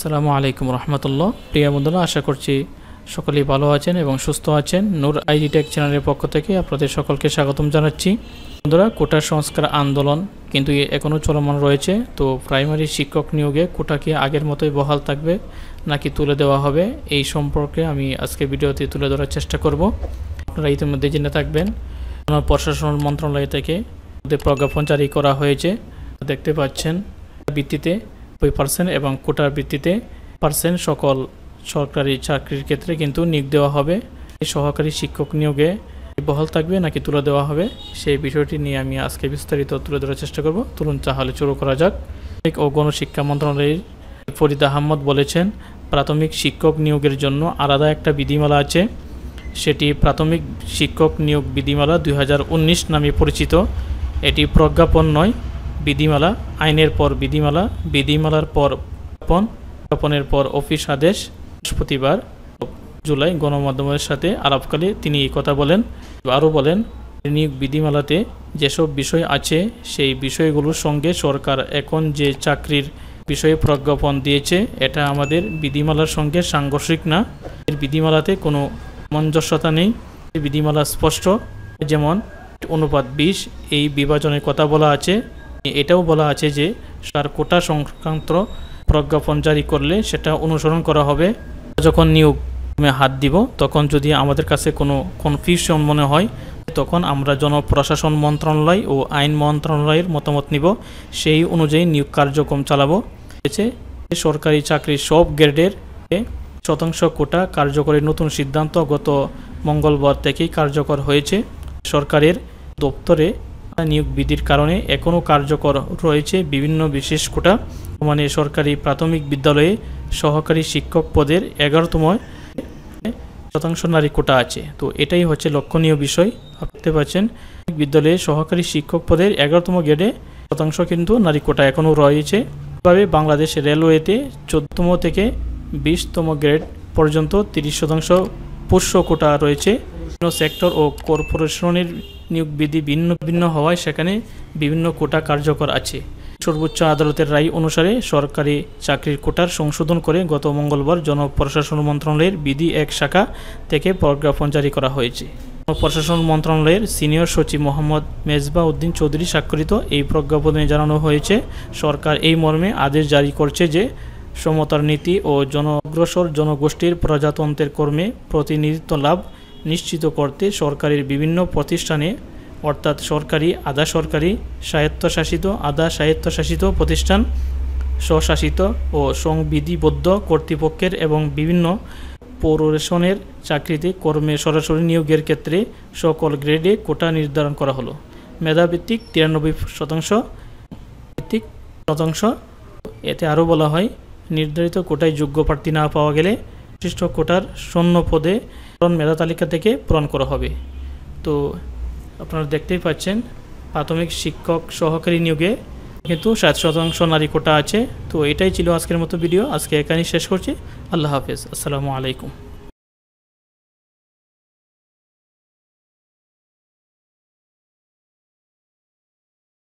আসসালামু আলাইকুম রহমতুল্লাহ। প্রিয় বন্ধুরা, আশা করছি সকলেই ভালো আছেন এবং সুস্থ আছেন। নূর আইডি টেক চ্যানেলের পক্ষ থেকে আপনাদের সকলকে স্বাগতম জানাচ্ছি। বন্ধুরা, কোটা সংস্কার আন্দোলন কিন্তু এখনও চলমান রয়েছে। তো প্রাইমারি শিক্ষক নিয়োগে কোটা কি আগের মতোই বহাল থাকবে নাকি তুলে দেওয়া হবে, এই সম্পর্কে আমি আজকে ভিডিওতে তুলে ধরার চেষ্টা করব। আপনারা ইতিমধ্যে জেনে থাকবেন, প্রশাসন মন্ত্রণালয় থেকে প্রজ্ঞাপন জারি করা হয়েছে। দেখতে পাচ্ছেন, ভিত্তিতে 50% এবং কোটার ভিত্তিতে % সকল সরকারি চাকরির ক্ষেত্রে কিন্তু নিয়োগ দেওয়া হবে। এই সহকারী শিক্ষক নিয়োগে বহাল থাকবে নাকি তুলে দেওয়া হবে, সেই বিষয়টি নিয়ে আমি আজকে বিস্তারিত তুলে ধরার চেষ্টা করব। তুলুন তাহলে শুরু করা যাক। ও গণশিক্ষা মন্ত্রণালয়ের ফরিদ আহমদ বলেছেন, প্রাথমিক শিক্ষক নিয়োগের জন্য আলাদা একটা বিধিমালা আছে। সেটি প্রাথমিক শিক্ষক নিয়োগ বিধিমালা 2019 নামে পরিচিত। এটি প্রজ্ঞাপন নয়, বিধিমালা। আইনের পর বিধিমালা, বিধিমালার পর প্রজ্ঞাপনের পর অফিস আদেশ। বৃহস্পতিবার জুলাই গণমাধ্যমের সাথে আলাপকালে তিনি এই কথা বলেন। আরও বলেন, নিয়োগ বিধিমালাতে যেসব বিষয় আছে সেই বিষয়গুলোর সঙ্গে সরকার এখন যে চাকরির বিষয়ে প্রজ্ঞাপন দিয়েছে এটা আমাদের বিধিমালার সঙ্গে সাংঘর্ষিক না। এর বিধিমালাতে কোনো সামঞ্জস্যতা নেই। বিধিমালা স্পষ্ট, যেমন অনুপাত 20 এই বিভাজনের কথা বলা আছে। এটাও বলা আছে যে তার কোটা সংক্রান্ত প্রজ্ঞাপন জারি করলে সেটা অনুসরণ করা হবে। যখন নিয়োগে হাত দিব তখন যদি আমাদের কাছে কোনো কনফিউশন মনে হয় তখন আমরা জনপ্রশাসন মন্ত্রণালয় ও আইন মন্ত্রণালয়ের মতামত নিব, সেই অনুযায়ী নিয়োগ কার্যক্রম চালাবো। সরকারি চাকরির সব গ্রেডের 1% কোটা কার্যকরের নতুন সিদ্ধান্ত গত মঙ্গলবার থেকেই কার্যকর হয়েছে। সরকারের দপ্তরে নিয়োগ বিধির কারণে এখনও কার্যকর রয়েছে বিভিন্ন বিশেষ কোটা। মানে সরকারি প্রাথমিক বিদ্যালয়ে সহকারী শিক্ষক পদের 11% নারী কোটা আছে। তো এটাই হচ্ছে লক্ষণীয় বিষয়। দেখতে পাচ্ছেন, বিদ্যালয়ে সহকারী শিক্ষক পদের 11তম গ্রেডে 1% কিন্তু নারী কোটা এখনও রয়েছে। এভাবে বাংলাদেশ রেলওয়েতে 14তম থেকে 20তম গ্রেড পর্যন্ত 30% পুরুষ কোটা রয়েছে। বিভিন্ন সেক্টর ও কর্পোরেশনের নিয়োগ বিধি ভিন্ন ভিন্ন হওয়ায় সেখানে বিভিন্ন কোটা কার্যকর আছে। সর্বোচ্চ আদালতের রায় অনুসারে সরকারি চাকরির কোটার সংশোধন করে গত মঙ্গলবার জনপ্রশাসন মন্ত্রণালয়ের বিধি 1 শাখা থেকে প্রজ্ঞাপন জারি করা হয়েছে। জনপ্রশাসন মন্ত্রণালয়ের সিনিয়র সচিব মোহাম্মদ মেজবা উদ্দিন চৌধুরী স্বাক্ষরিত এই প্রজ্ঞাপনে জানানো হয়েছে, সরকার এই মর্মে আদেশ জারি করছে যে সমতার নীতি ও অগ্রসর জনগোষ্ঠীর প্রজাতন্ত্রের কর্মে প্রতিনিধিত্ব লাভ নিশ্চিত করতে সরকারের বিভিন্ন প্রতিষ্ঠানে, অর্থাৎ সরকারি, আধা সরকারি, স্বায়ত্তশাসিত, আধা স্বায়ত্তশাসিত প্রতিষ্ঠান, স্বশাসিত ও সংবিধিবদ্ধ কর্তৃপক্ষের এবং বিভিন্ন পৌরসনের চাকরিতে কর্মে সরাসরি নিয়োগের ক্ষেত্রে সকল গ্রেডে কোটা নির্ধারণ করা হলো। মেধাভিত্তিক 93%। এতে আরও বলা হয়, নির্ধারিত কোটায় যোগ্য প্রার্থী না পাওয়া গেলে বিশিষ্ট কোটার শূন্য পদে মেধা তালিকা থেকে পূরণ করা হবে। তো আপনারা দেখতেই পাচ্ছেন, প্রাথমিক শিক্ষক সহকারী নিয়োগে কিন্তু 60% নারী কোটা আছে। তো এটাই ছিল আজকের মতো ভিডিও। আজকে এখানেই শেষ করছি। আল্লাহ হাফেজ। আসসালামু আলাইকুম।